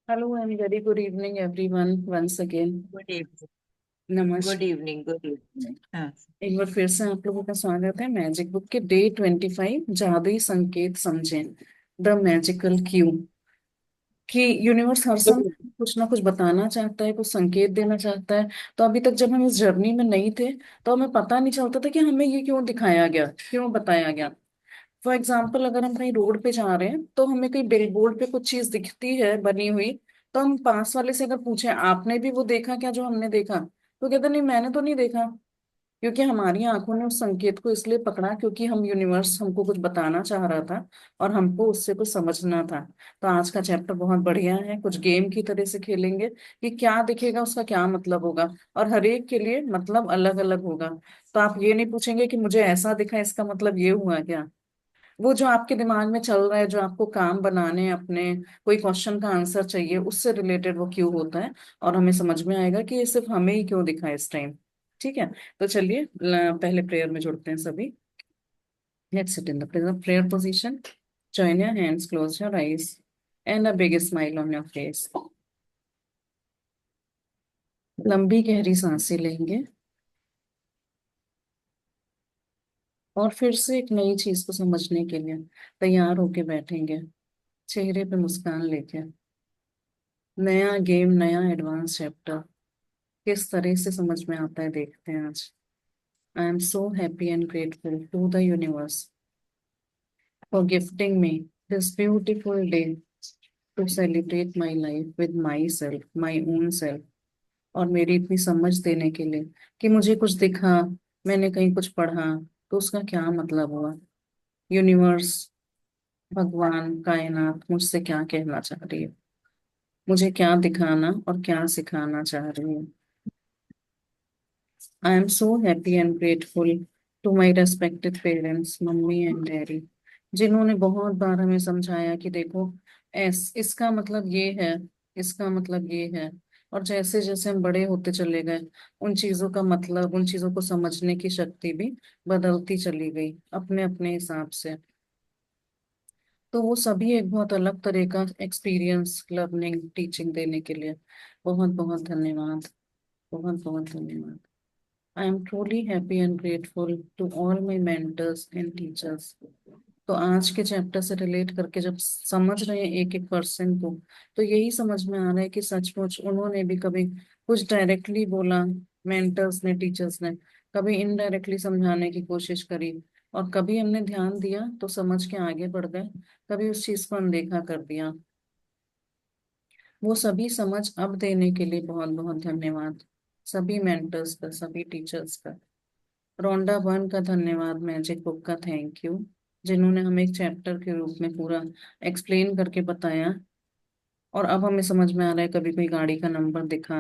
Hello and very good evening, everyone. Once again, good evening. नमस्कार। Good evening. Good evening. हाँ। एक बार फिर से आप लोगों का स्वागत है मैजिक बुक के डे 25 जादुई संकेत समझें, द मैजिकल क्यू। कि यूनिवर्स हर समय कुछ ना कुछ बताना चाहता है, कुछ संकेत देना चाहता है। तो अभी तक जब हम इस जर्नी में नहीं थे तो हमें पता नहीं चलता था कि हमें ये क्यों दिखाया गया, क्यों बताया गया। फॉर एग्जाम्पल, अगर हम कहीं रोड पे जा रहे हैं तो हमें कहीं बिल बोर्ड पे कुछ चीज दिखती है बनी हुई, तो हम पास वाले से अगर पूछें आपने भी वो देखा क्या जो हमने देखा, तो कहते नहीं मैंने तो नहीं देखा। क्योंकि हमारी आंखों ने उस संकेत को इसलिए पकड़ा क्योंकि हम यूनिवर्स हमको कुछ बताना चाह रहा था और हमको उससे कुछ समझना था। तो आज का चैप्टर बहुत बढ़िया है, कुछ गेम की तरह से खेलेंगे कि क्या दिखेगा उसका क्या मतलब होगा। और हर एक के लिए मतलब अलग अलग होगा। तो आप ये नहीं पूछेंगे कि मुझे ऐसा दिखा इसका मतलब ये हुआ क्या। वो जो आपके दिमाग में चल रहा है, जो आपको काम बनाने हैं अपने, कोई क्वेश्चन का आंसर चाहिए, उससे रिलेटेड वो क्यों होता है। और हमें समझ में आएगा कि ये सिर्फ हमें ही क्यों दिखा है इस टाइम। ठीक है। तो चलिए पहले प्रेयर में जुड़ते हैं सभी। Let's sit in the prayer position. Join your hands, close your eyes, and a big smile on your face. लंबी गहरी सांसें लेंगे और फिर से एक नई चीज को समझने के लिए तैयार होके बैठेंगे, चेहरे पे मुस्कान लेके। नया गेम, नया एडवांस चैप्टर किस तरह से समझ में आता है देखते हैं आज। I am so happy and grateful to the universe for gifting me this beautiful day to celebrate my life with my self, my own self. और मेरी इतनी समझ देने के लिए कि मुझे कुछ दिखा, मैंने कहीं कुछ पढ़ा, तो उसका क्या मतलब हुआ। यूनिवर्स, भगवान, कायनात मुझसे क्या कहना चाह रही है, मुझे क्या दिखाना और क्या सिखाना चाह रही है। I am so happy and grateful to my respected parents, mummy and daddy, जिन्होंने बहुत बार हमें समझाया कि देखो इसका मतलब ये है, इसका मतलब ये है। और जैसे जैसे हम बड़े होते चले गए, उन चीजों का मतलब, उन चीजों को समझने की शक्ति भी बदलती चली गई अपने अपने हिसाब से। तो वो सभी एक बहुत अलग तरह का एक्सपीरियंस, लर्निंग, टीचिंग देने के लिए बहुत बहुत धन्यवाद। बहुत बहुत धन्यवाद। I am truly happy and grateful to all my mentors and teachers. तो आज के चैप्टर से रिलेट करके जब समझ रहे हैं एक एक पर्सन को, तो यही समझ में आ रहा है कि सचमुच उन्होंने भी कभी कुछ डायरेक्टली बोला, मेंटर्स ने, टीचर्स ने कभी इनडायरेक्टली समझाने की कोशिश करी, और कभी हमने ध्यान दिया तो समझ के आगे बढ़ गए, कभी उस चीज को अनदेखा कर दिया। वो सभी समझ अब देने के लिए बहुत बहुत धन्यवाद। सभी मेंटर्स का, सभी टीचर्स का। रोंडा वन का धन्यवाद, मैजिक बुक का थैंक यू, जिन्होंने हमें एक चैप्टर के रूप में पूरा एक्सप्लेन करके बताया। और अब हमें समझ में आ रहा है, कभी कोई गाड़ी का नंबर दिखा,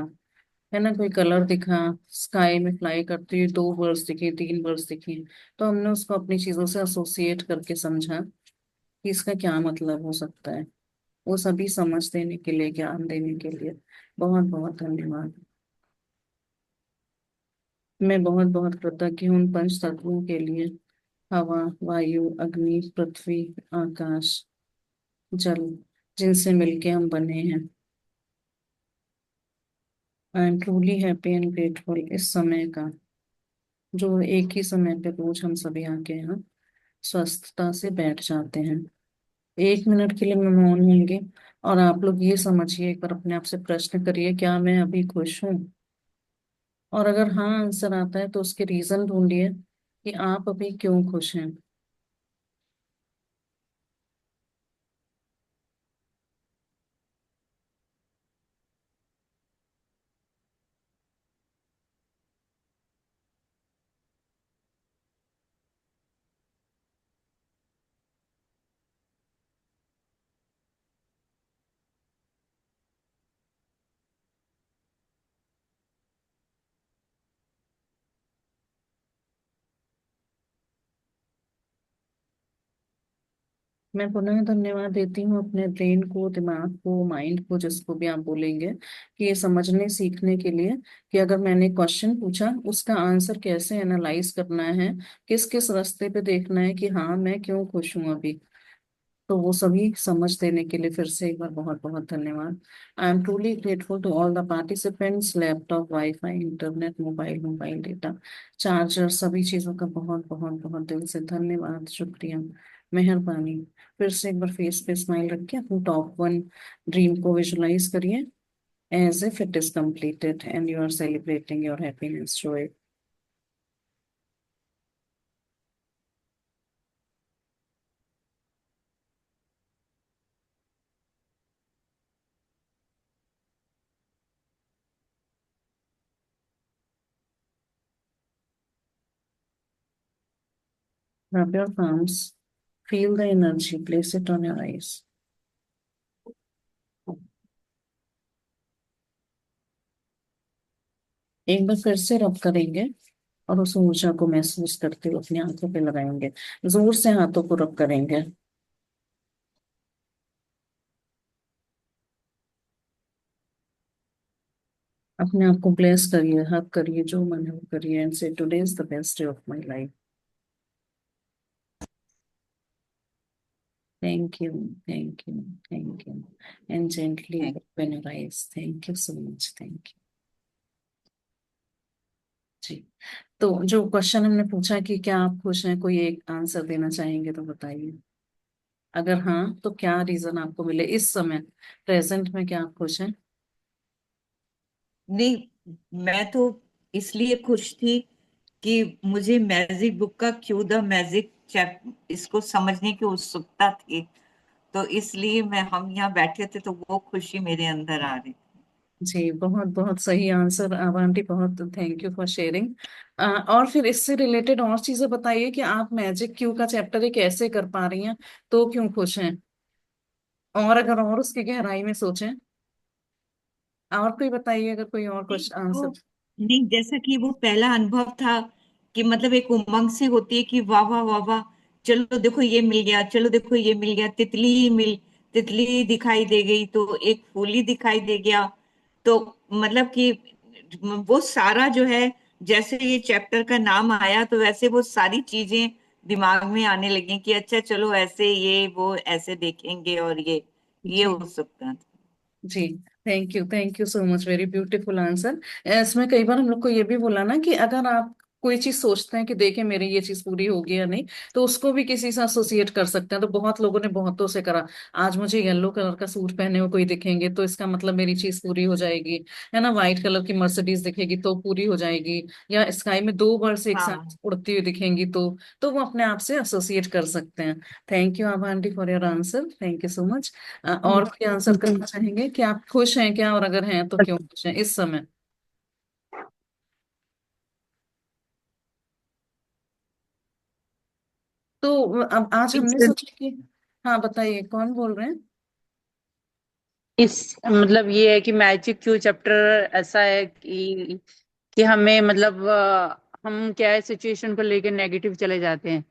है ना, कोई कलर दिखा, स्काई में फ्लाई करती हुई दो बर्ड्स दिखी, तीन बर्ड्स दिखी, तो हमने उसको अपनी चीजों से एसोसिएट करके समझा कि इसका क्या मतलब हो सकता है। वो सभी समझ देने के लिए, ज्ञान देने के लिए बहुत बहुत धन्यवाद। मैं बहुत बहुत कृतज्ञ हूँ उन पंच तत्वों के लिए, हवा, वायु, अग्नि, पृथ्वी, आकाश, जल, जिनसे मिलके हम बने हैं। आई am truly happy and grateful इस समय का, जो एक ही समय पे रोज हम सभी आके यहाँ स्वस्थता से बैठ जाते हैं। 1 मिनट के लिए मैं मौन होंगी, और आप लोग ये समझिए, एक बार अपने आप से प्रश्न करिए, क्या मैं अभी खुश हूँ। और अगर हाँ आंसर आता है तो उसके रीजन ढूंढिए कि आप अभी क्यों खुश हैं। मैं पुनः धन्यवाद देती हूँ अपने ब्रेन को, दिमाग को, माइंड को, जिसको भी आप बोलेंगे, कि ये समझने सीखने के लिए कि अगर मैंने क्वेश्चन पूछा उसका आंसर कैसे एनालाइज करना है, किस किस रास्ते पे देखना है कि हाँ मैं क्यों खुश हूँ अभी। तो वो सभी समझ देने के लिए फिर से एक बार बहुत बहुत धन्यवाद। I am truly grateful to all the participants, laptop, WiFi, internet, mobile, mobile data, charger, सभी चीज़ों का बहुत बहुत बहुत दिल से धन्यवाद, शुक्रिया, मेहरबानी। फिर से एक बार फेस पे स्माइल रख के अपनी टॉप वन ड्रीम को विजुलाइज करिए, as if it is completed and you are celebrating your happiness, joy. Rub your palms, feel the energy, place it on your eyes. एक बार फिर से रब करेंगे और उस ऊर्जा को महसूस करते हुए अपनी आंखों पे लगाएंगे, जोर से हाथों को रब करेंगे। अपने आप को ब्लेस करिए, हक करिए, जो मन है वो करिए, and say today is the best day of my life. Thank you, thank you, thank you, and gently thank open your eyes. Thank you so much, thank you जी। तो जो क्वेश्चन हमने पूछा कि क्या आप खुश हैं, कोई एक आंसर देना चाहेंगे तो बताइए। अगर हाँ तो क्या रीजन आपको मिले इस समय, प्रेजेंट में, क्या आप खुश हैं? नहीं, मैं तो इसलिए खुश थी कि मुझे मैजिक बुक का क्यों द मैजिक चैप इसको समझने की उत्सुकता थी। तो इसलिए मैं हम यहाँ बैठे थे तो वो खुशी मेरे अंदर आ रही। जी, बहुत बहुत सही आंसर आंटी, बहुत थैंक यू फॉर शेयरिंग। और फिर इससे रिलेटेड और चीजें बताइए कि आप मैजिक क्यू का चैप्टर ये कैसे कर पा रही हैं, तो क्यों खुश हैं, और अगर और उसकी गहराई में सोचें, और कोई बताइए अगर कोई और नहीं क्वेश्चन वो आंसर। नहीं, जैसा कि वो पहला अनुभव था कि मतलब एक उमंग सी होती है कि वाह वाह वाह वाह, चलो देखो ये मिल गया, चलो देखो ये मिल गया, तितली दिखाई दे गई तो एक फूल ही दिखाई दे गया। तो मतलब कि वो सारा जो है, जैसे ये चैप्टर का नाम आया तो वैसे वो सारी चीजें दिमाग में आने लगी कि अच्छा चलो ऐसे ये वो ऐसे देखेंगे और ये जी, हो सकता था। जी, thank you so much, very beautiful answer. इसमें कई बार हम लोग को ये भी बोला ना कि अगर आप कोई चीज सोचते हैं कि देखें मेरी ये चीज पूरी होगी या नहीं, तो उसको भी किसी से एसोसिएट कर सकते हैं। तो बहुत लोगों ने बहुतों से करा, आज मुझे येलो कलर का सूट पहने हुए कोई दिखेंगे तो इसका मतलब मेरी चीज पूरी हो जाएगी, है ना, व्हाइट कलर की मर्सिडीज दिखेगी तो पूरी हो जाएगी, या स्काई में दो बर्ड्स एक साथ हाँ। उड़ती हुई दिखेंगी तो वो अपने आप से एसोसिएट कर सकते हैं। Thank you Abha aunty for your answer, thank you so much. और कोई आंसर करना चाहेंगे कि आप खुश हैं क्या, और अगर हैं तो क्यों खुश हैं इस समय? तो अब आज हमने इस सोचा कि, हाँ बताइए कौन बोल रहे हैं। इस मतलब ये है कि मैजिक क्यों चैप्टर ऐसा है कि हमें मतलब हम क्या है सिचुएशन को लेके नेगेटिव चले जाते हैं,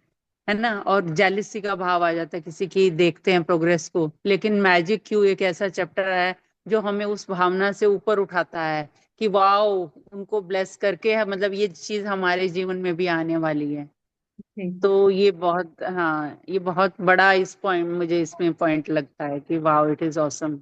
है ना, और जेलिसी का भाव आ जाता है किसी की, देखते हैं प्रोग्रेस को। लेकिन मैजिक क्यों एक ऐसा चैप्टर है जो हमें उस भावना से ऊपर उठाता है कि वाओ, उनको ब्लेस करके है, मतलब ये चीज हमारे जीवन में भी आने वाली है। तो ये बहुत, हाँ, ये बहुत बड़ा इस पॉइंट, मुझे इसमें पॉइंट लगता है कि wow, it is awesome.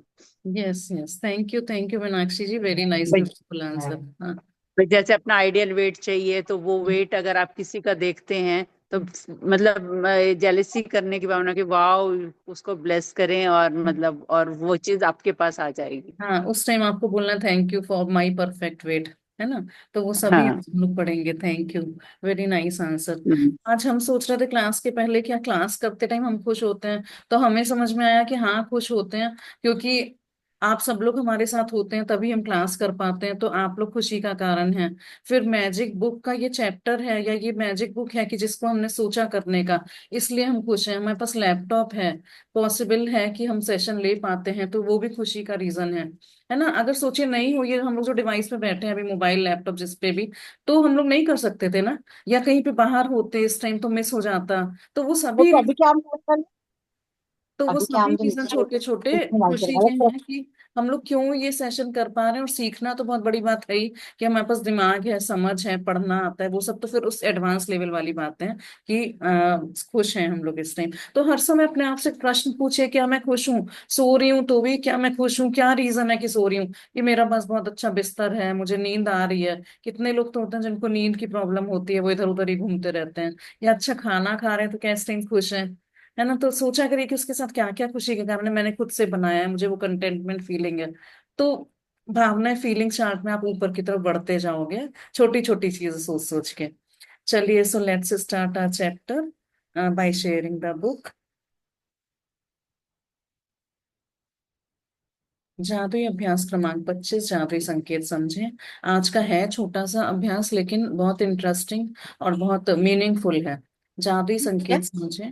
Yes yes, thank you Meenakshi ji, very nice beautiful answer. हाँ। जैसे अपना आइडियल वेट चाहिए, तो वो वेट अगर आप किसी का देखते हैं तो मतलब जेलेसी करने की भावना, कि वाओ, उसको ब्लेस करें, और मतलब और वो चीज आपके पास आ जाएगी। हाँ, उस टाइम आपको बोलना thank you for my perfect weight, है ना, तो वो सभी हाँ। हम लोग पढ़ेंगे। Thank you, very nice answer. Hmm. आज हम सोच रहे थे क्लास के पहले, क्या क्लास करते टाइम हम खुश होते हैं, तो हमें समझ में आया कि हाँ खुश होते हैं, क्योंकि आप सब लोग हमारे साथ होते हैं तभी हम क्लास कर पाते हैं, तो आप लोग खुशी का कारण हैं। फिर मैजिक बुक का ये चैप्टर है, या ये मैजिक बुक है कि जिसको हमने सोचा करने का, इसलिए हम खुश हैं। हमारे पास लैपटॉप है, पॉसिबल है कि हम सेशन ले पाते हैं, तो वो भी खुशी का रीजन है ना। अगर सोचिए नहीं हो ये हम लोग जो डिवाइस पे बैठे हैं अभी, मोबाइल लैपटॉप जिस पे भी, तो हम लोग नहीं कर सकते थे ना, या कहीं पे बाहर होते इस टाइम तो मिस हो जाता। तो वो वो सभी तो अभी क्या हम तो वो अभी क्या सभी हम रीजन छोटे छोटे इस्तेमाल खुशी करेंगे के तो हैं कि हम लोग क्यों ये सेशन कर पा रहे हैं। और सीखना तो बहुत बड़ी बात है ही, कि हमारे पास दिमाग है, समझ है, पढ़ना आता है, वो सब तो फिर उस एडवांस लेवल वाली बात है कि खुश हैं हम लोग इस टाइम। तो हर समय अपने आप से प्रश्न पूछे, क्या मैं खुश हूँ? सो रही हूँ तो भी क्या मैं खुश हूँ? क्या रीजन है कि सो रही हूँ? कि मेरा बस बहुत अच्छा बिस्तर है, मुझे नींद आ रही है। कितने लोग तो होते हैं जिनको नींद की प्रॉब्लम होती है, वो इधर उधर ही घूमते रहते हैं। या अच्छा खाना खा रहे हैं तो क्या इस टाइम खुश हैं? है ना? तो सोचा करिए कि उसके साथ क्या क्या खुशी के कारण है, मैंने खुद से बनाया है, मुझे वो कंटेंटमेंट फीलिंग है। तो भावनाएं फीलिंग चार्ट में आप ऊपर की तरफ बढ़ते जाओगे, छोटी छोटी चीजें सोच सोच के। चलिए, so let's start our chapter by sharing the book. जादुई अभ्यास क्रमांक 25, जादुई संकेत समझें। आज का है छोटा सा अभ्यास, लेकिन बहुत इंटरेस्टिंग और बहुत मीनिंगफुल है। जादुई संकेत समझें।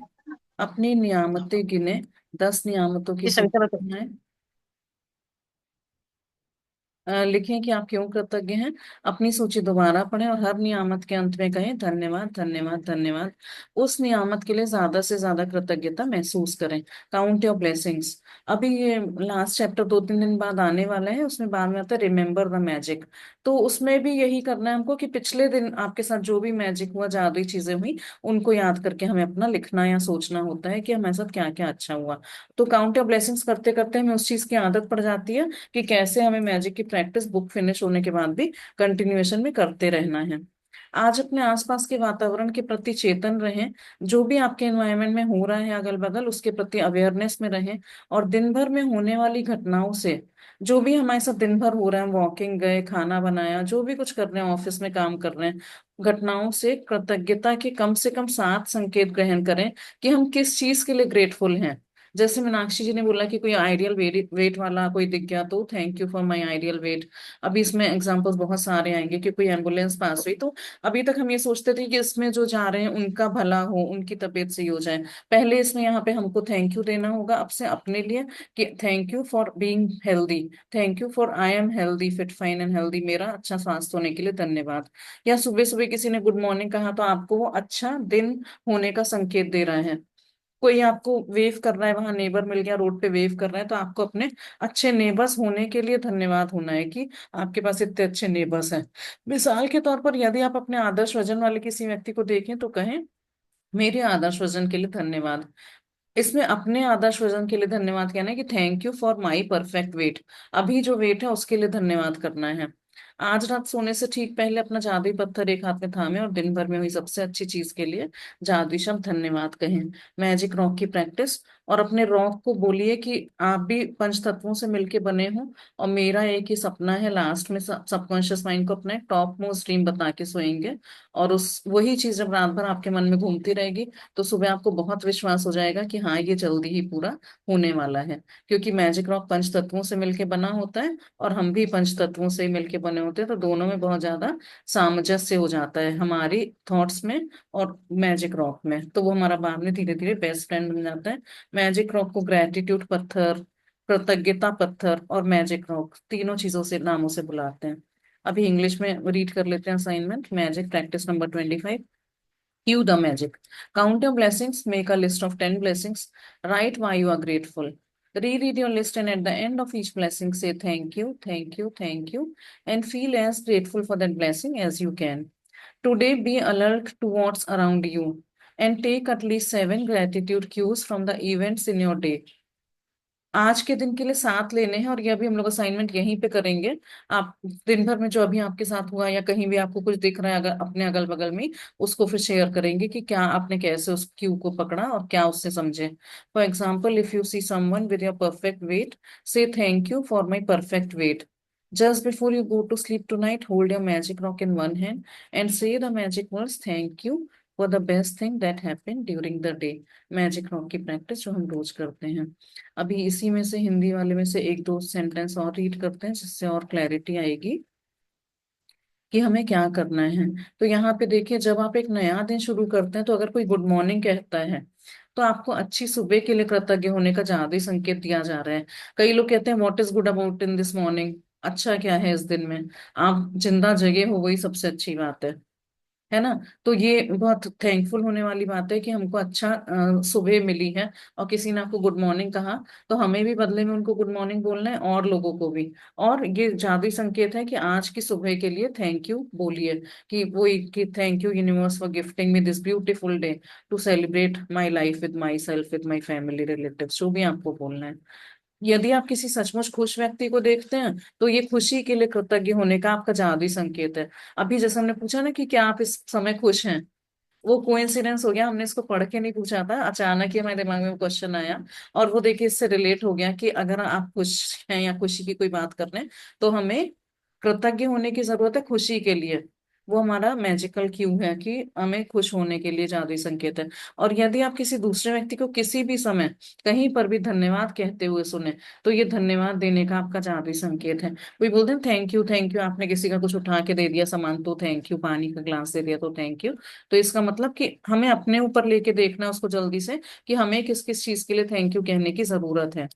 अपनी नियामतें गिने। 10 नियामतों की जी सविता सूची बताओ। बनाएं। लिखें कि आप क्यों कृतज्ञ हैं। अपनी सूची दोबारा पढ़ें और हर नियामत के अंत में कहें धन्यवाद, धन्यवाद, धन्यवाद। उस नियामत के लिए ज्यादा से ज्यादा कृतज्ञता महसूस करें। Count your blessings. अभी ये लास्ट चैप्टर 2-3 दिन बाद आने वाला है, उसमें बाद में आता है रिमेम्बर द मैजिक। तो उसमें भी यही करना है हमको कि पिछले दिन आपके साथ जो भी मैजिक हुआ, जादुई चीजें हुई, उनको याद करके हमें अपना लिखना या सोचना होता है कि हमारे साथ क्या क्या अच्छा हुआ। तो काउंट योर ब्लेसिंग्स करते करते हमें उस चीज की आदत पड़ जाती है कि कैसे हमें मैजिक की प्रैक्टिस बुक फिनिश होने के बाद भी कंटिन्यूएशन में करते रहना है। आज अपने आसपास के वातावरण के प्रति चेतन रहें। जो भी आपके एनवायरनमेंट में हो रहा है अगल बगल, उसके प्रति अवेयरनेस में रहें। और दिन भर में होने वाली घटनाओं से, जो भी हमारे साथ दिन भर हो रहा है, वॉकिंग गए, खाना बनाया, जो भी कुछ कर रहे हैं, ऑफिस में काम कर रहे हैं, घटनाओं से कृतज्ञता के कम से कम 7 संकेत ग्रहण करें कि हम किस चीज के लिए ग्रेटफुल हैं। जैसे मीनाक्षी जी ने बोला कि कोई आइडियल वेट वेट वाला कोई दिख गया तो thank you for my ideal weight. अभी इसमें एग्जांपल्स बहुत सारे आएंगे कि कोई एम्बुलेंस पास हुई तो अभी तक हम ये सोचते थे कि इसमें जो जा रहे हैं उनका भला हो, उनकी तबीयत सही हो जाए। पहले इसमें यहाँ पे हमको थैंक यू देना होगा अब से अपने लिए, कि thank you for being healthy, thank you for I am healthy, fit, fine and healthy, मेरा अच्छा स्वास्थ्य होने के लिए धन्यवाद। या सुबह सुबह किसी ने गुड मॉर्निंग कहा तो आपको वो अच्छा दिन होने का संकेत दे रहा है। कोई आपको वेव कर रहा है, वहां नेबर मिल गया रोड पे वेव कर रहा है, तो आपको अपने अच्छे नेबर्स होने के लिए धन्यवाद होना है कि आपके पास इतने अच्छे नेबर्स हैं। मिसाल के तौर पर यदि आप अपने आदर्श वजन वाले किसी व्यक्ति को देखें तो कहें मेरे आदर्श वजन के लिए धन्यवाद। इसमें अपने आदर्श वजन के लिए धन्यवाद कहना है कि thank you for my perfect weight. अभी जो वेट है उसके लिए धन्यवाद करना है। आज रात सोने से ठीक पहले अपना जादुई पत्थर एक हाथ में थामे और दिन भर में हुई सबसे अच्छी चीज के लिए जादुई शब्द धन्यवाद कहें। मैजिक रॉक की प्रैक्टिस। और अपने रॉक को बोलिए कि आप भी पंच तत्वों से मिलके बने हो, और मेरा एक ही सपना है, लास्ट में सबकॉन्शियस माइंड को अपना टॉप मोस्ट ड्रीम बता के सोएंगे। और उस वही चीज जब रात भर आपके मन में घूमती रहेगी, तो सुबह आपको बहुत विश्वास हो जाएगा कि हाँ, ये जल्दी ही पूरा होने वाला है। क्योंकि मैजिक रॉक पंच तत्वों से मिलके बना होता है, और हम भी पंच तत्वों से ही मिलके बने होते हैं, तो दोनों में बहुत ज्यादा सामंजस्य हो जाता है हमारी थॉट्स में और मैजिक रॉक में। तो वो हमारा बाद में धीरे धीरे बेस्ट फ्रेंड बन जाता है। मैजिक रॉक को ग्रेटिट्यूड पत्थर, कृतज्ञता पत्थर और मैजिक रॉक तीनों चीजों से नामों से बुलाते हैं। अभी इंग्लिश में रीड कर लेते हैं assignment. Magic practice number 25। Cue the magic. Count your blessings. Make a list of 10 blessings. Write why you are grateful. Reread your list and at the end of each blessing say thank you, thank you, thank you, and feel as grateful for that blessing as you can. Today, be alert to what's around you and take at least 7 gratitude cues from the events in your day. आज के दिन के लिए 7 लेने हैं, और ये अभी हम लोग असाइनमेंट यहीं पे करेंगे। आप दिन भर में जो अभी आपके साथ हुआ या कहीं भी आपको कुछ दिख रहा है अगर अपने अगल बगल में, उसको फिर शेयर करेंगे कि क्या आपने कैसे उस क्यू को पकड़ा और क्या उससे समझे। For example, if you see someone with your perfect weight, say thank you for my perfect weight. Just before you go to sleep tonight, hold your magic rock in one hand and say the magic words thank you for the best thing that happened during the day. Magic rock की practice जो हम रोज करते हैं। अभी इसी में से हिंदी वाले में से एक दो सेंटेंस और रीड करते हैं जिससे और क्लैरिटी आएगी कि हमें क्या करना है। तो यहाँ पे देखिए, जब आप एक नया दिन शुरू करते हैं तो अगर कोई गुड मॉर्निंग कहता है तो आपको अच्छी सुबह के लिए कृतज्ञ होने का ज्यादा ही संकेत दिया जा रहा है। कई लोग कहते हैं what is good about in this morning, अच्छा क्या है इस दिन में। आप जिंदा जगे हो, वही सबसे अच्छी बात है। है ना। तो ये बहुत थैंकफुल होने वाली बात है कि हमको अच्छा सुबह मिली है, और किसी ने आपको गुड मॉर्निंग कहा, तो हमें भी बदले में उनको गुड मॉर्निंग बोलना है और लोगों को भी। और ये जादुई संकेत है कि आज की सुबह के लिए थैंक यू बोलिए, कि वो कि thank you universe for gifting me this beautiful day to celebrate my life with my self with my family relatives, जो भी आपको बोलना है। यदि आप किसी सचमुच खुश व्यक्ति को देखते हैं, तो ये खुशी के लिए कृतज्ञ होने का आपका जादुई संकेत है। अभी जैसे हमने पूछा ना कि क्या आप इस समय खुश हैं, वो कोइंसिडेंस हो गया, हमने इसको पढ़ के नहीं पूछा था, अचानक ही हमारे दिमाग में वो क्वेश्चन आया। और वो देखिए इससे रिलेट हो गया कि अगर आप खुश हैं या खुशी की कोई बात कर रहे हैं, तो हमें कृतज्ञ होने की जरूरत है खुशी के लिए। वो हमारा मैजिकल क्यू है कि हमें खुश होने के लिए जादुई संकेत है। और यदि आप किसी दूसरे व्यक्ति को किसी भी समय कहीं पर भी धन्यवाद कहते हुए सुने, तो ये धन्यवाद देने का आपका जादुई संकेत है। कोई बोलते हैं थैंक यू, आपने किसी का कुछ उठा के दे दिया सामान तो थैंक यू, पानी का ग्लास दे दिया तो थैंक यू। तो इसका मतलब कि हमें अपने ऊपर लेके देखना है उसको जल्दी से, कि हमें किस किस चीज के लिए थैंक यू कहने की जरूरत है।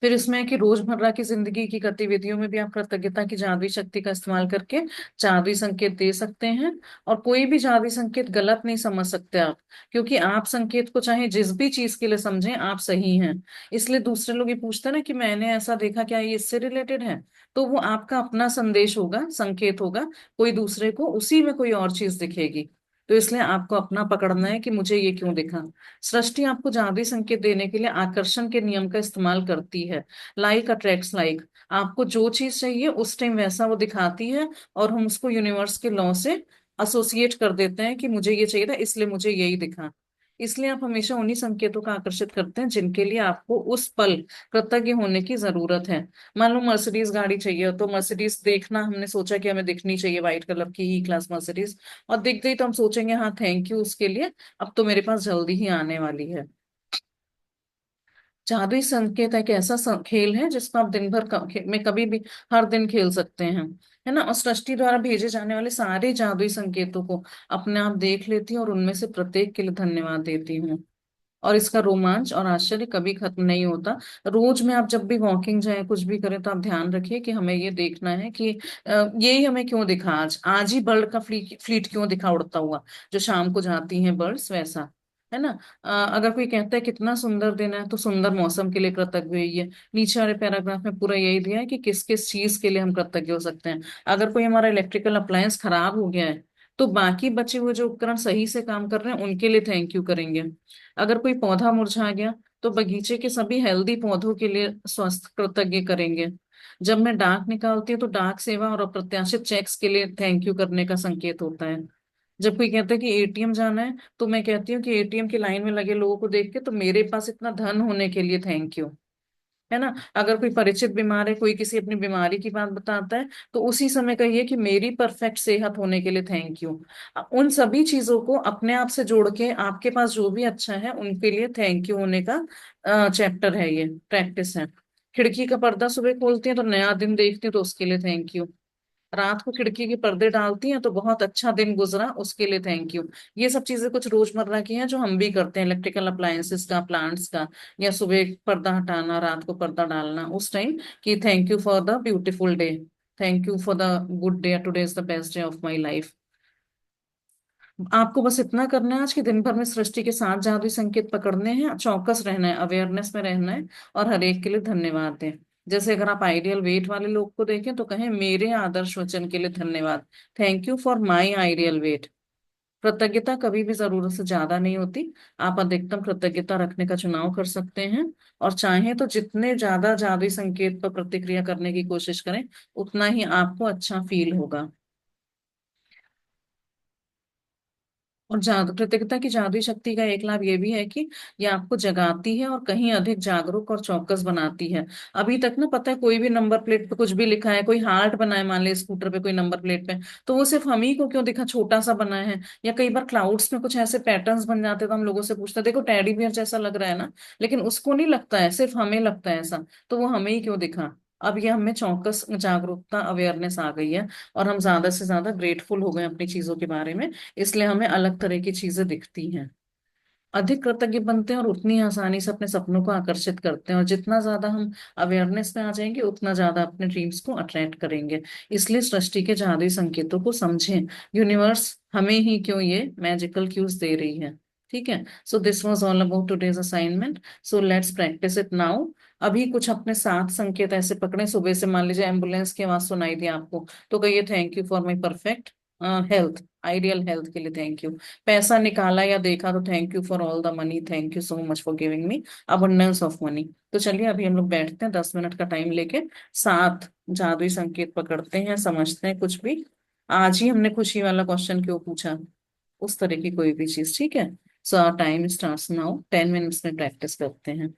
फिर इसमें है कि रोजमर्रा की जिंदगी की गतिविधियों में भी आप कृतज्ञता की जादुई शक्ति का इस्तेमाल करके जादुई संकेत दे सकते हैं। और कोई भी जादुई संकेत गलत नहीं समझ सकते आप, क्योंकि आप संकेत को चाहे जिस भी चीज के लिए समझें, आप सही हैं। इसलिए दूसरे लोग ये पूछते हैं ना कि मैंने ऐसा देखा, क्या ये इससे रिलेटेड है, तो वो आपका अपना संदेश होगा, संकेत होगा। कोई दूसरे को उसी में कोई और चीज दिखेगी। तो इसलिए आपको अपना पकड़ना है कि मुझे ये क्यों दिखा। सृष्टि आपको जादुई संकेत देने के लिए आकर्षण के नियम का इस्तेमाल करती है। Like attracts like. आपको जो चीज चाहिए उस टाइम वैसा वो दिखाती है, और हम उसको यूनिवर्स के लॉ से एसोसिएट कर देते हैं कि मुझे ये चाहिए था इसलिए मुझे यही दिखा। इसलिए आप हमेशा उन्हीं संकेतों का आकर्षित करते हैं जिनके लिए आपको उस पल कृतज्ञ होने की जरूरत है। मान लो मर्सिडीज गाड़ी चाहिए, तो मर्सिडीज देखना हमने सोचा कि हमें दिखनी चाहिए व्हाइट कलर की ही क्लास मर्सिडीज, और दिख गई तो हम सोचेंगे हाँ थैंक यू उसके लिए, अब तो मेरे पास जल्दी ही आने वाली है। जादुई संकेत एक ऐसा खेल है जिसको आप दिन भर में कभी भी हर दिन खेल सकते हैं, है ना। और सृष्टि द्वारा भेजे जाने वाले सारे जादुई संकेतों को अपने आप देख लेती हूँ, और उनमें से प्रत्येक के लिए धन्यवाद देती हूँ। और इसका रोमांच और आश्चर्य कभी खत्म नहीं होता। रोज में आप जब भी वॉकिंग जाए कुछ भी करें, तो आप ध्यान रखिए कि हमें ये देखना है कि यही हमें क्यों दिखा, आज आज ही बर्ड का फ्लीट क्यों दिखा उड़ता हुआ, जो शाम को जाती हैं बर्ड्स वैसा, है ना। अगर कोई कहता है कितना सुंदर दिन है, तो सुंदर मौसम के लिए कृतज्ञ हुई। नीचे वाले पैराग्राफ में पूरा यही दिया है कि किस किस चीज के लिए हम कृतज्ञ हो सकते हैं। अगर कोई हमारा इलेक्ट्रिकल अप्लायंस खराब हो गया है, तो बाकी बचे हुए जो उपकरण सही से काम कर रहे हैं उनके लिए थैंक यू करेंगे। अगर कोई पौधा मुरझा गया, तो बगीचे के सभी हेल्दी पौधों के लिए स्वस्थ कृतज्ञ करेंगे। जब मैं डाक निकालती हूँ, तो डाक सेवा और अप्रत्याशित चेक्स के लिए थैंक यू करने का संकेत होता है। जब कोई कहता है कि एटीएम जाना है, तो मैं कहती हूँ कि एटीएम की लाइन में लगे लोगों को देख के, तो मेरे पास इतना धन होने के लिए थैंक यू, है ना। अगर कोई परिचित बीमार है, कोई किसी अपनी बीमारी की बात बताता है, तो उसी समय कहिए कि मेरी परफेक्ट सेहत होने के लिए थैंक यू। उन सभी चीजों को अपने आप से जोड़ के आपके पास जो भी अच्छा है उनके लिए थैंक यू होने का चैप्टर है, ये प्रैक्टिस है। खिड़की का पर्दा सुबह खोलती है तो नया दिन देखती है, तो उसके लिए थैंक यू। रात को खिड़की के पर्दे डालती हैं तो बहुत अच्छा दिन गुजरा, उसके लिए थैंक यू। ये सब चीजें कुछ रोजमर्रा की हैं जो हम भी करते हैं, इलेक्ट्रिकल अप्लायंसेस का, प्लांट्स का, या सुबह पर्दा हटाना, रात को पर्दा डालना उस टाइम, कि thank you for the beautiful day, thank you for the good day, today is the best day of my life. आपको बस इतना करना है आज के दिन भर में सृष्टि के साथ जादुई संकेत पकड़ने हैं, चौकस रहना है, अवेयरनेस में रहना है, और हर एक के लिए धन्यवाद दें। जैसे अगर आप आइडियल वेट वाले लोग को देखें, तो कहें मेरे आदर्श वचन के लिए धन्यवाद, thank you for my ideal weight. कृतज्ञता कभी भी जरूरत से ज्यादा नहीं होती। आप अधिकतम कृतज्ञता रखने का चुनाव कर सकते हैं, और चाहें तो जितने ज्यादा जादुई संकेत पर प्रतिक्रिया करने की कोशिश करें, उतना ही आपको अच्छा फील होगा। और जादू कृतज्ञता की जादुई शक्ति का एक लाभ ये भी है कि ये आपको जगाती है और कहीं अधिक जागरूक और चौकस बनाती है। अभी तक ना, पता है, कोई भी नंबर प्लेट पे कुछ भी लिखा है, कोई हार्ट बनाए मान ले स्कूटर पे कोई नंबर प्लेट पे, तो वो सिर्फ हम ही को क्यों दिखा छोटा सा बना है। या कई बार क्लाउड्स में कुछ ऐसे पैटर्न्स बन जाते हैं, तो हम लोगों से पूछते हैं देखो टेडी बियर जैसा लग रहा है ना, लेकिन उसको नहीं लगता है, सिर्फ हमें लगता है ऐसा, तो वो हमें ही क्यों दिखा। अब ये हमें चौकस जागरूकता अवेयरनेस आ गई है, और हम ज्यादा से ज्यादा ग्रेटफुल हो गए अपनी चीजों के बारे में, इसलिए हमें अलग तरह की चीजें दिखती हैं। अधिक कृतज्ञ बनते हैं और उतनी आसानी से अपने सपनों को आकर्षित करते हैं, और जितना ज्यादा हम अवेयरनेस में आ जाएंगे उतना ज्यादा अपने ड्रीम्स को अट्रैक्ट करेंगे। इसलिए सृष्टि के जादुई संकेतों को समझें। यूनिवर्स हमें ही क्यों ये मैजिकल क्यूज दे रही है। ठीक है, so this was all about today's assignment. So let's practice it now. अभी कुछ अपने 7 संकेत ऐसे पकड़े, सुबह से मान लीजिए एम्बुलेंस की आवाज सुनाई दी आपको, तो कहिए thank you for my perfect health, ideal health के लिए थैंक यू। पैसा निकाला या देखा तो thank you for all the money, thank you so much for giving me abundance of money. तो चलिए अभी हम लोग बैठते हैं 10 मिनट का टाइम लेके, 7 जादुई संकेत पकड़ते हैं, समझते हैं कुछ भी। आज ही हमने खुशी वाला क्वेश्चन क्यों पूछा, उस तरह की कोई भी चीज। ठीक है, सो टाइम स्टार्ट्स नाउ, 10 मिनट्स में प्रैक्टिस करते हैं।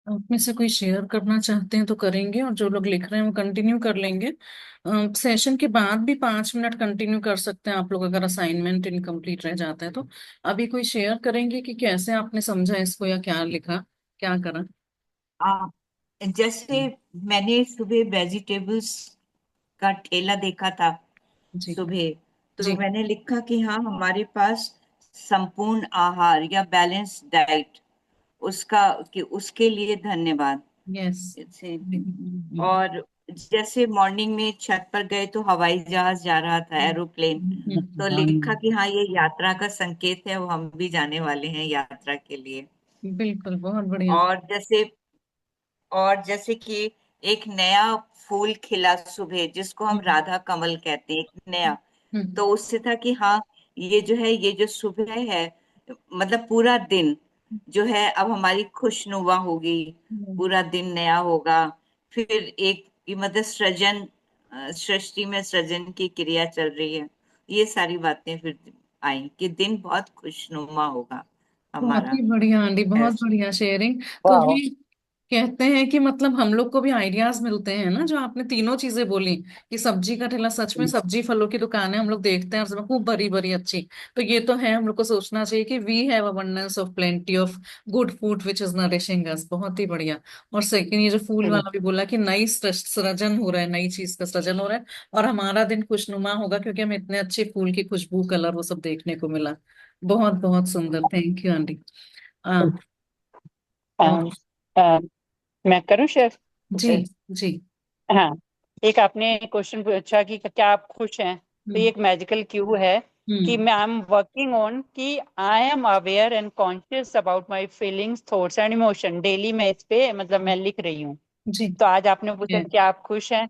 आप में से कोई शेयर करना चाहते हैं तो करेंगे, और जो लोग लिख रहे हैं वो कंटिन्यू कर लेंगे। सेशन के बाद भी 5 मिनट कंटिन्यू कर सकते हैं आप लोग, अगर असाइनमेंट इनकम्प्लीट रह जाता है तो। अभी कोई शेयर करेंगे कि कैसे आपने समझा इसको, या क्या लिखा, क्या करा? आ, जैसे मैंने सुबह वेजिटेबल्स का ठेला देखा था जी। सुबह, तो जी। मैंने लिखा कि हाँ, हमारे पास संपूर्ण आहार या बैलेंस डाइट, उसका कि उसके लिए धन्यवाद। यस। इसे और जैसे मॉर्निंग में छत पर गए तो हवाई जहाज जा रहा था, एरोप्लेन, तो लिखा कि हाँ, ये यात्रा का संकेत है, वो हम भी जाने वाले हैं यात्रा के लिए। बिल्कुल, बहुत बढ़िया। और जैसे और जैसे कि एक नया फूल खिला सुबह, जिसको हम हम्म। राधा कमल कहते हैं, एक नया, हम्म। तो उससे था कि हाँ, ये जो है, ये जो सुबह है, मतलब पूरा दिन जो है अब हमारी खुशनुमा होगी, पूरा दिन नया होगा। फिर एक ये मतलब सृजन, सृष्टि में सृजन की क्रिया चल रही है, ये सारी बातें फिर आई कि दिन बहुत खुशनुमा होगा बहुत हमारा। ही बढ़िया आंटी, बहुत ऐसे। बढ़िया शेयरिंग। वाह। कभी कहते हैं कि मतलब हम लोग को भी आइडियाज मिलते हैं ना, जो आपने तीनों चीजें बोली, कि सब्जी का ठेला, सच में सब्जी फलों की दुकान है, हम लोग देखते हैं और सब खूब बड़ी बड़ी अच्छी। तो ये तो है, हम लोग को सोचना चाहिए कि we have abundance of plenty of good food which is nourishing us. बहुत ही बढ़िया। और सेकंड, ये जो फूल वाला भी बोला कि नई सृजन हो रहा है, नई चीज का सृजन हो रहा है, और हमारा दिन खुशनुमा होगा क्योंकि हमें इतने अच्छे फूल की खुशबू, कलर, वो सब देखने को मिला। बहुत बहुत सुंदर, थैंक यू आंटी। हाँ। और मैं करूँ शेफ जी। फिर? जी। हाँ। एक आपने क्वेश्चन पूछा कि क्या आप खुश हैं, तो ये हम्म। एक मैजिकल क्यू है कि हम्म। मैं आई एम वर्किंग ऑन कि I am aware and conscious about my feelings, thoughts and emotion. Daily मैं इस पे मतलब मैं लिख रही हूँ। जी। तो आज आपने पूछा यस। कि आप खुश हैं,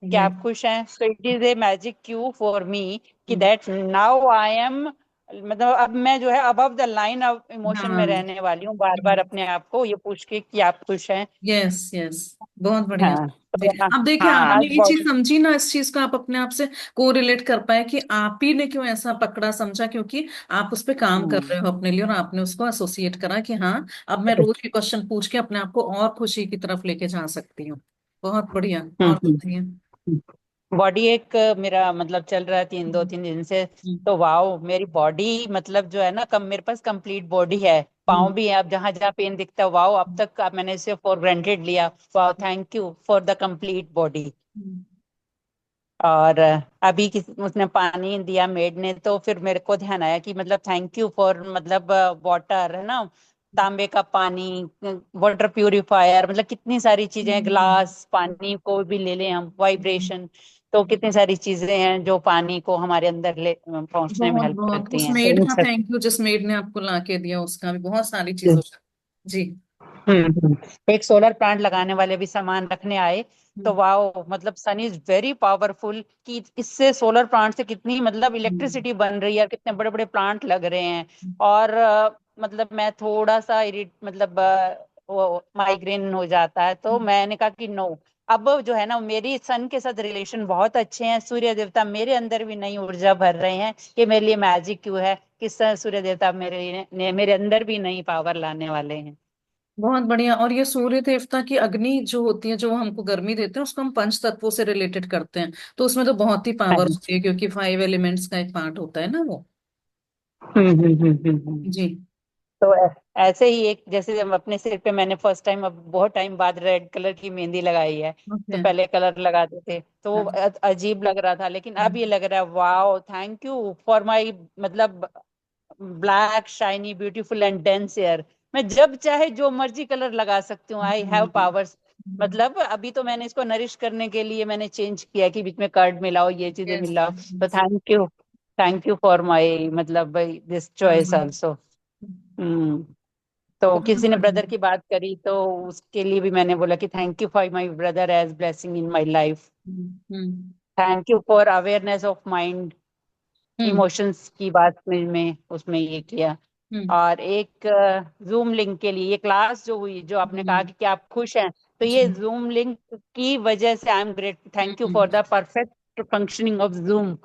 क्या यस। आप खुश हैं, तो it is a magic Q for me कि दैट नाउ आई एम, मतलब अब मैं जो है above the line of emotion में हाँ। रहने वाली हूँ, बार बार अपने आप को ये पूछ के कि आप खुश हैं। यस। यस। बहुत बढ़िया। हाँ जी। तो हाँ। अब देखिए, हाँ, आपने आज ये चीज समझी ना, इस चीज को आप अपने आप से को रिलेट कर पाए कि आप ही ने क्यों ऐसा पकड़ा, समझा, क्योंकि आप उस पे काम कर हम्म, रहे हो अपने लिए, और आपने उसको एसोसिएट करा कि हाँ, अब मैं रोज के क्वेश्चन पूछ के अपने आप को और खुशी की तरफ लेके जा सकती हूँ। बहुत बढ़िया। और हम्म, बताइए। बॉडी एक मेरा मतलब चल रहा है दो तीन दिन से। हम्म। तो वाओ, मेरी बॉडी मतलब जो है ना, कम मेरे पास कंप्लीट बॉडी है, हम्म। पाँव भी है, अब जहां जहां पेन दिखता है वाओ, अब तक मैंने इसे फॉर ग्रांटेड लिया। Wow, thank you for the complete body. Hmm. और अभी उसने पानी दिया मेड ने, तो फिर मेरे को ध्यान आया कि मतलब थैंक यू फॉर मतलब वाटर, है ना, तांबे का पानी, वाटर प्यूरिफायर, मतलब कितनी सारी चीजें हैं, हम्म। ग्लास पानी को भी ले लें हम, वाइब्रेशन, तो कितनी सारी चीजें हैं जो पानी को हमारे अंदर ले पहुंचने में बहुत हेल्प बहुत, करती उस हैं, तो मेड इन का सब। थैंक यू, जिस मेड ने आपको ला के दिया, उसका भी, बहुत सारी चीजों का। जी। एक सोलर प्लांट लगाने वाले भी सामान रखने आए, तो हम्म। वाओ, मतलब सन इज वेरी पावरफुल, कि इससे सोलर प्लांट से कितनी मतलब हम्म। इलेक्ट्रिसिटी बन रही है, और कितने बड़े बड़े प्लांट लग रहे हैं। और मतलब मैं थोड़ा सा इरिट मतलब वो माइग्रेन हो जाता है, तो मैंने कहा कि नो, अब जो है ना, मेरी सन के साथ रिलेशन बहुत अच्छे हैं, सूर्य देवता मेरे अंदर भी नई ऊर्जा भर रहे हैं, कि मेरे लिए मैजिक क्यों है कि सूर्य देवता मेरे अंदर भी नई पावर लाने वाले हैं। बहुत बढ़िया। और ये सूर्य देवता की अग्नि जो होती है, जो हमको गर्मी देते हैं, उसको हम पंच तत्वों से रिलेटेड करते हैं, तो उसमें तो बहुत ही हाँ पावर जी। होती है, क्योंकि 5 एलिमेंट्स का एक पार्ट होता है ना वो। जी। तो ऐसे ही एक, जैसे जब अपने सिर पे मैंने फर्स्ट टाइम, अब बहुत टाइम बाद रेड कलर की मेहंदी लगाई है, तो ओके। पहले कलर लगाते थे तो वो अजीब लग रहा था, लेकिन अब ये लग रहा है wow, thank you for my मतलब black shiny beautiful and dense hair. मैं जब चाहे जो मर्जी कलर लगा सकती हूँ, आई हैव पावर्स। मतलब अभी तो मैंने इसको नरिश करने के लिए मैंने चेंज किया कि बीच में कर्ड मिलाओ, ये चीजें यस। मिलाओ, तो थैंक यू फॉर माय मतलब दिस चॉइस आल्सो। हम्म। तो बहुत किसी ने बढ़िया। ब्रदर की बात करी, तो उसके लिए भी मैंने बोला कि thank you for my brother as blessing in my life, hmm. Thank you for awareness of mind, hmm. Emotions की बात में उसमें ये किया। हम्म। और एक जूम लिंक के लिए ये क्लास जो हुई, जो आपने कहा हम्म। कि क्या आप खुश हैं, तो ये जी। जूम लिंक की वजह से I am great, thank you hmm. For the perfect functioning of Zoom,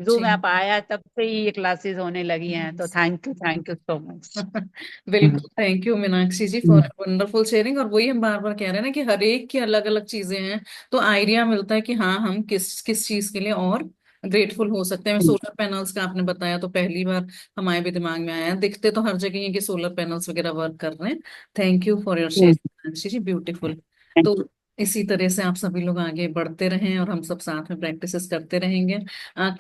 Zoom ji. App आया तब से ही ये क्लासेस होने लगी हैं, तो थैंक यू सो मच। बिल्कुल, thank you Meenakshi ji for wonderful sharing. और वही हम बार बार कह रहे हैं ना कि हर एक की अलग अलग चीजें हैं, तो आइडिया मिलता है कि हाँ हम किस किस चीज के लिए और ग्रेटफुल हो सकते हैं। सोलर पैनल्स का आपने बताया तो पहली बार हमारे भी दिमाग में आया, दिखते तो हर जगह है कि सोलर पैनल्स वगैरह वर्क कर रहे हैं। Thank you for your share Meenakshi ji, beautiful. तो इसी तरह से आप सभी लोग आगे बढ़ते रहें और हम सब साथ में प्रैक्टिसेस करते रहेंगे।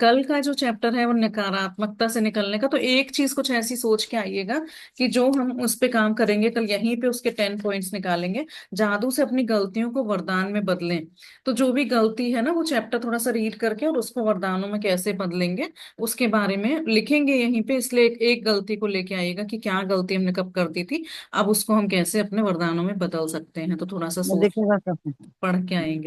कल का जो चैप्टर है वो नकारात्मकता से निकलने का, तो एक चीज कुछ ऐसी सोच के आइएगा कि जो हम उस पे काम करेंगे कल, यहीं पे उसके 10 पॉइंट्स निकालेंगे। जादू से अपनी गलतियों को वरदान में बदलें। तो जो भी गलती है ना वो चैप्टर थोड़ा सा रीड करके और उसको वरदानों में कैसे बदलेंगे उसके बारे में लिखेंगे यहीं पे। इसलिए एक गलती को लेके आइएगा कि क्या गलती हमने कब कर दी थी, अब उसको हम कैसे अपने वरदानों में बदल सकते हैं। तो थोड़ा सा सोच देखिएगा सब। पढ़ के आएंगे।